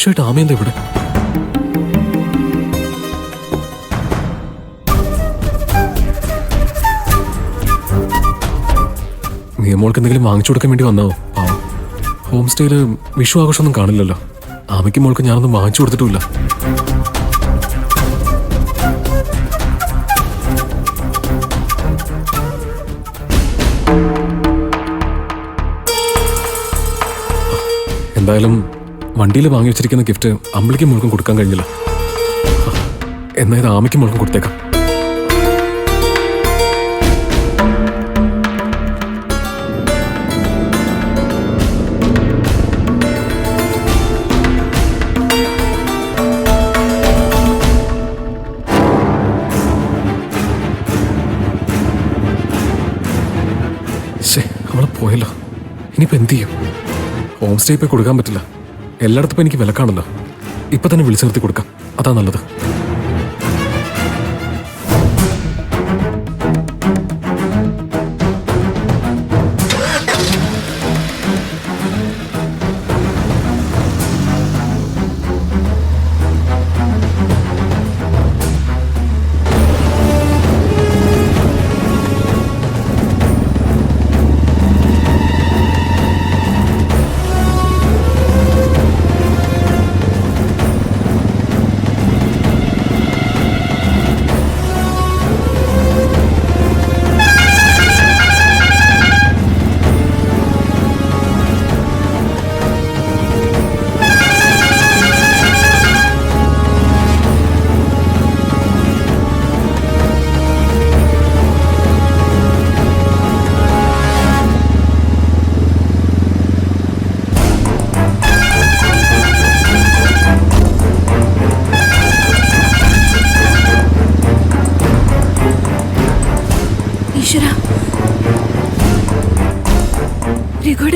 വിഷയമായിട്ട് ആമ എന്താ ഇവിടെ? നിയമോൾക്ക് എന്തെങ്കിലും വാങ്ങിച്ചു കൊടുക്കാൻ വേണ്ടി വന്നാവോ? ഹോം സ്റ്റേയില് വിഷു ആഘോഷമൊന്നും കാണില്ലല്ലോ. ആമയ്ക്ക് മോൾക്ക് ഞാനൊന്നും വാങ്ങിച്ചു കൊടുത്തിട്ടുമില്ല. എന്തായാലും വണ്ടിയിൽ വാങ്ങി വെച്ചിരിക്കുന്ന ഗിഫ്റ്റ് അമ്പിളിക്കും മോൾക്കും കൊടുക്കാൻ കഴിഞ്ഞില്ല. എന്നാ ഇത് ആമയ്ക്കും മോൾക്കും കൊടുത്തേക്കാം. അവളെ പോയല്ലോ. ഇനിയിപ്പോ എന്ത് ചെയ്യും? ഹോം സ്റ്റേ പോയി കൊടുക്കാൻ പറ്റില്ല. എല്ലായിടത്തും എനിക്ക് വിലക്കാണല്ലോ. ഇപ്പൊ തന്നെ വിളിച്ചു നിർത്തി കൊടുക്കാം, അതാ നല്ലത്.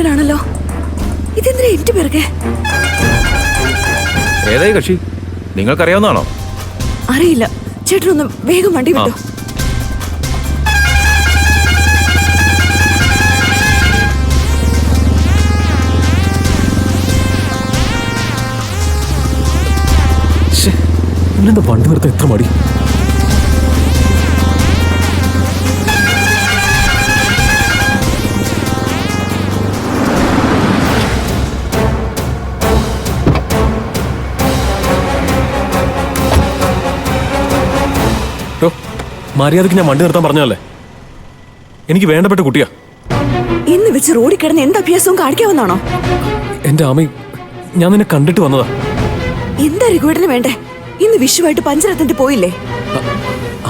ാണല്ലോ ഇതെന്തിനാ എന്റെ പിറകെ? ഏതായി കക്ഷി? നിങ്ങൾക്കറിയാവുന്നതാണോ? അറിയില്ല. ചേട്ടനൊന്ന് വേഗം വണ്ടി വിട്ടോ. ഇന്നെന്താ വണ്ടി നിർത്താൻ എത്ര മടി? മര്യാദക്ക് ഞാൻ വണ്ടി നിർത്താൻ പറഞ്ഞല്ലേ? എനിക്ക് വേണ്ടപ്പെട്ട കുട്ടിയാ. ഇന്ന് വെച്ച് റോഡിൽ കിടന്ന് എന്ത് അഭ്യാസവും കാണിക്കാവുന്നാണോ? എന്റെ ആമി, ഞാൻ നിന്നെ കണ്ടിട്ട് വന്നതാ. എന്താ രഘുവേട്ടന് വേണ്ടേ? ഇന്ന് വിഷുവായിട്ട് പഞ്ചരത്നത്തിൽ പോയില്ലേ?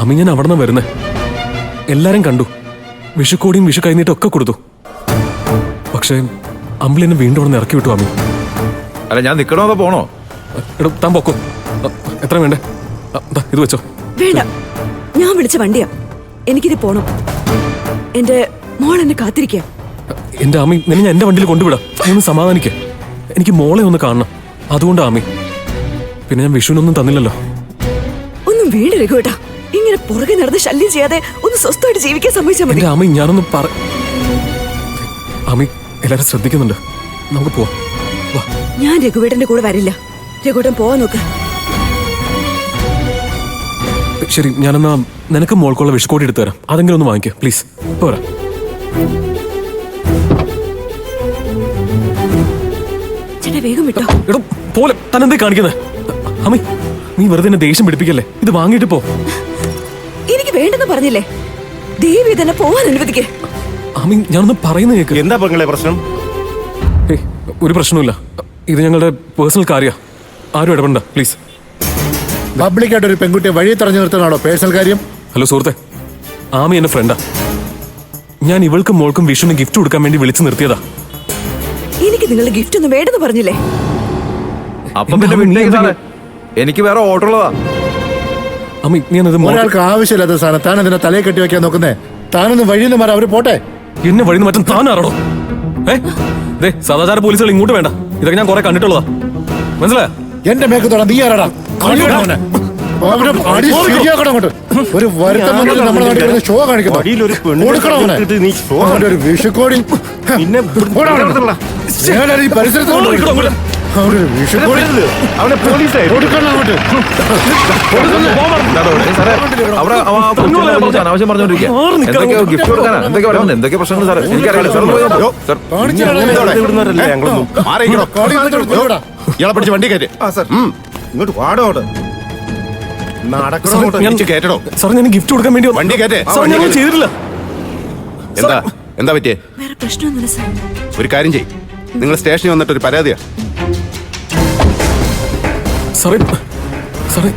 ആമി, ഞാൻ അവിടെ നിന്ന് വരുന്നേ. എല്ലാരും കണ്ടു. വിഷുക്കോടിയും വിഷു കൈനീട്ടും ഒക്കെ കൊടുത്തു. പക്ഷേ അമ്പിളി എന്നെ വീണ്ടും അവിടെ നിന്ന് ഇറക്കി വിട്ടു. ആമി, അല്ല ഞാൻ നിക്കണോ അതോ പോണോ? എടോ, താൻ പൊക്കോ. എത്ര വേണ്ടേ? ഇത് വെച്ചോ. വേണ്ട, ഞാൻ വിളിച്ച വണ്ടിയാ. എനിക്കിത് പോണം. എന്റെ മോൾ എന്നെ കാത്തിരിക്കുക. എന്റെ ആമി, നിന്നെ ഞാൻ എന്റെ വണ്ടിയിൽ കൊണ്ടുവിടാം. ഒന്ന് സമാധാനിക്കേ. എനിക്ക് മോളെ ഒന്ന് കാണണം. അതുകൊണ്ട് ആമി. പിന്നെ ഞാൻ വിഷുവിനൊന്നും തന്നില്ലല്ലോ. ഒന്നും വീട് രഘുവേട്ടാ. ഇങ്ങനെ പുറകെ നടന്ന് ശല്യം ചെയ്യാതെ ഒന്ന് സ്വസ്ഥമായിട്ട് ജീവിക്കാൻ സമ്മതിച്ചാൽ മതി. ആമി, ഞാനൊന്ന് ആമി, എല്ലാരും ശ്രദ്ധിക്കുന്നുണ്ട്. നമുക്ക് പോവാം. ഞാൻ രഘുവേട്ടന്റെ കൂടെ വരില്ല. രഘുവേട്ടൻ പോവാൻ നോക്ക്. ശരി, ഞാനെന്നാ നിനക്ക് മോൾക്കുള്ള വിഷുക്കോടി എടുത്തു തരാം. അതെങ്കിലും ഒന്ന് വാങ്ങിക്കുക പ്ലീസ്. പോരാ. ചേട്ടാ വേഗം വിട്ടോ. എടോ പോലെ തന്നെന്തേ കാണിക്കുന്നത്? അമ്മി, നീ വെറുതെ എന്നെ ദേഷ്യം പിടിപ്പിക്കല്ലേ. ഇത് വാങ്ങിയിട്ട് പോ. എനിക്ക് വേണ്ടെന്ന് പറഞ്ഞില്ലേ? ദേവി തന്നെ പോവാൻ അനുവദിക്കേ. അമ്മി, ഞാനൊന്ന് പറയുന്ന കേക്ക്. എന്താ പെങ്ങളെ പ്രശ്നം? ഒരു പ്രശ്നമില്ല. ഇത് ഞങ്ങളുടെ പേഴ്സണൽ കാര്യ. ആരും ഇടപെടണ്ട പ്ലീസ്. പബ്ലിക്കായിട്ട് ഒരു പെൺകുട്ടിയെ വഴി തടഞ്ഞു നിർത്താനാണോ പേഴ്സണൽ കാര്യം? ഹലോ സുഹൃത്തെ, ആമി എന്റെ ഫ്രണ്ടാ. ഞാൻ ഇവൾക്കും മോൾക്കും വിഷുവിന് ഗിഫ്റ്റ് കൊടുക്കാൻ വേണ്ടി വിളിച്ചു നിർത്തിയതാ. എനിക്ക് നിങ്ങളുടെ ഗിഫ്റ്റ് ഒന്നും വേണ്ടെന്ന് പറഞ്ഞില്ലേ? എനിക്ക് വേറെ ഓർഡർ ഉള്ളതാ. അമ്മി, നീ ഒരാൾക്ക് ആവശ്യമില്ലാത്ത സാധനം താൻ അതിനെ തലയെ കെട്ടി വെക്കാൻ നോക്കുന്നേ. താനൊന്ന് വഴിയിൽ നിന്ന് മാറി അവര് പോട്ടെ. എന്നെ വഴി മാറ്റം താനാണോ? സദാചാര പോലീസുകൾ ഇങ്ങോട്ട് വേണ്ട. ഇതൊക്കെ ഞാൻ കുറെ കണ്ടിട്ടുള്ളതാ. മനസ്സിലായോ? എന്റെ മേക്ക് തൊടാ. നീ ആരാടാ? ഒരു വരുത്തം നമ്മുടെ നാട്ടിൽ ഷോ കാണിക്കുന്നു. വിഷുക്കോടി പിന്നെ പരിസരത്ത് അവിടെ വിഷുക്കോടി അവനെ പോലീസായി കൊടുക്കണം അങ്ങോട്ട്. അവിടെ അനാവശ്യം പറഞ്ഞോണ്ടിരിക്കുക. എന്തൊക്കെയോ ഗിഫ്റ്റ് കൊടുക്കാനാ, എന്തൊക്കെ പറയുന്നത്, എന്തൊക്കെ പ്രശ്നങ്ങൾ സാറേ എനിക്കറിയാം. സാർ പോയോ? സാർ കോടി കാണിച്ചു കൊടുക്കൂടാ. ഇയാളെ പിടിച്ച് വണ്ടി കയറ്റി. ഇങ്ങോട്ട് വാടോ നടക്കണോ കേറ്റടോ. സാർ ഞാൻ ഗിഫ്റ്റ് കൊടുക്കാൻ വേണ്ടി വണ്ടി കയറ്റേ. സാർ ഞാൻ ചെയ്തിട്ടില്ല. എന്താ പറ്റിയേ? വേറെ പ്രശ്നമൊന്നുമില്ല സാർ. ഒരു കാര്യം ചെയ്യ്, നിങ്ങൾ സ്റ്റേഷനിൽ വന്നിട്ട് ഒരു പരാതിയാ. സാറേ സാറേ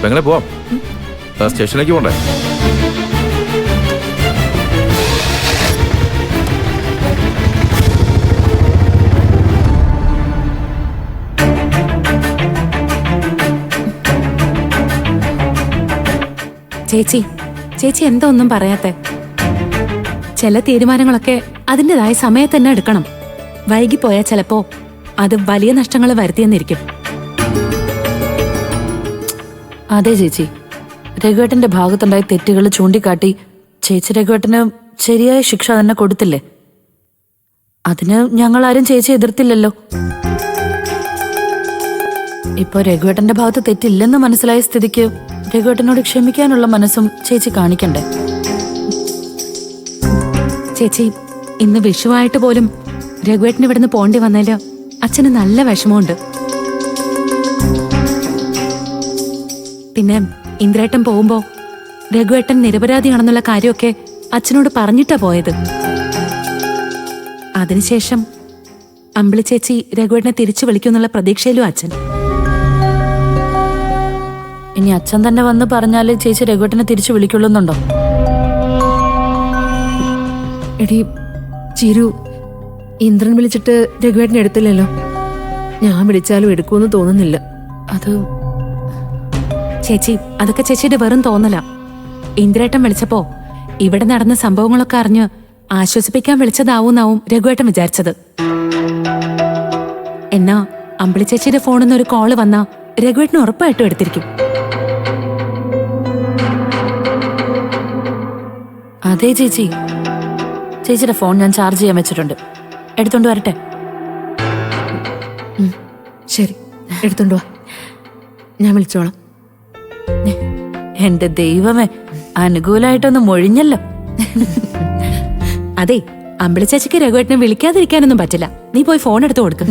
എങ്ങനെ പോവാം? സ്റ്റേഷനിലേക്ക് പോണ്ടേ? ചേച്ചി ചേച്ചി എന്താ ഒന്നും പറയാത്തെ? ചില തീരുമാനങ്ങളൊക്കെ അതിൻ്റെതായ സമയത്ത് തന്നെ എടുക്കണം. വൈകിപ്പോയാൽ ചിലപ്പോ അത് വലിയ നഷ്ടങ്ങൾ വരുത്തിയെന്നിരിക്കും. അതെ ചേച്ചി, രഘുവേട്ടന്റെ ഭാഗത്തുണ്ടായ തെറ്റുകൾ ചൂണ്ടിക്കാട്ടി ചേച്ചി രഘുവേട്ടന് ശരിയായ ശിക്ഷ തന്നെ കൊടുത്തില്ലേ? അതിന് ഞങ്ങളാരും ചേച്ചി എതിർത്തില്ലല്ലോ. ഇപ്പൊ രഘുവേട്ടന്റെ ഭാഗത്ത് തെറ്റില്ലെന്ന് മനസ്സിലായ സ്ഥിതിക്ക് രഘുവേട്ടനോട് ക്ഷമിക്കാനുള്ള മനസ്സും ചേച്ചി കാണിക്കണ്ടേ? ചേച്ചി ഇന്ന് വിഷുവായിട്ട് പോലും രഘുവേട്ടന് ഇവിടുന്ന് പോണ്ടി വന്നതില് അച്ഛന് നല്ല വിഷമമുണ്ട്. പിന്നെ ഇന്ദ്രേട്ടൻ പോകുമ്പോ രഘുവേട്ടൻ നിരപരാധിയാണെന്നുള്ള കാര്യമൊക്കെ അച്ഛനോട് പറഞ്ഞിട്ടാ പോയത്. അതിനുശേഷം അമ്പിളി ചേച്ചി രഘുവേട്ടനെ തിരിച്ചു വിളിക്കുമെന്നുള്ള പ്രതീക്ഷയിലും അച്ഛൻ. ഇനി അച്ഛൻ തന്നെ വന്ന് പറഞ്ഞാല് ചേച്ചി രഘുവേട്ടനെ തിരിച്ചു വിളിക്കുള്ളുന്നുണ്ടോ? എടി ചിരു, ഇന്ദ്രൻ വിളിച്ചിട്ട് രഘുവേട്ടനെ എടുത്തില്ലല്ലോ. ഞാൻ വിളിച്ചാലും എടുക്കുമെന്ന് തോന്നുന്നില്ല. അത് ചേച്ചി അതൊക്കെ ചേച്ചിയുടെ വെറും തോന്നല. ഇന്ദ്രേട്ടൻ വിളിച്ചപ്പോ ഇവിടെ നടന്ന സംഭവങ്ങളൊക്കെ അറിഞ്ഞ് ആശ്വസിപ്പിക്കാൻ വിളിച്ചതാവൂന്നാവും രഘുവേട്ടൻ വിചാരിച്ചത്. എന്നാ അമ്പിളി ചേച്ചിയുടെ ഫോണിൽ നിന്ന് ഒരു കോള് വന്നാ രഘുവേട്ടന് ഉറപ്പായിട്ടും എടുത്തിരിക്കും. അതെ ചേച്ചി, ചേച്ചിയുടെ ഫോൺ ഞാൻ ചാർജ് ചെയ്യാൻ വെച്ചിട്ടുണ്ട്, എടുത്തോണ്ട് വരട്ടെ? ശരി, എടുത്തോണ്ട് വാ, ഞാൻ വിളിച്ചോളാം. എന്റെ ദൈവമേ, അനുകൂലമായിട്ടൊന്ന് മൊഴിഞ്ഞല്ലോ. അതെ, അമ്പിളി ചേച്ചിക്ക് രഘുവേട്ടനെ വിളിക്കാതിരിക്കാനൊന്നും പറ്റില്ല. നീ പോയി ഫോൺ എടുത്ത് കൊടുക്കും.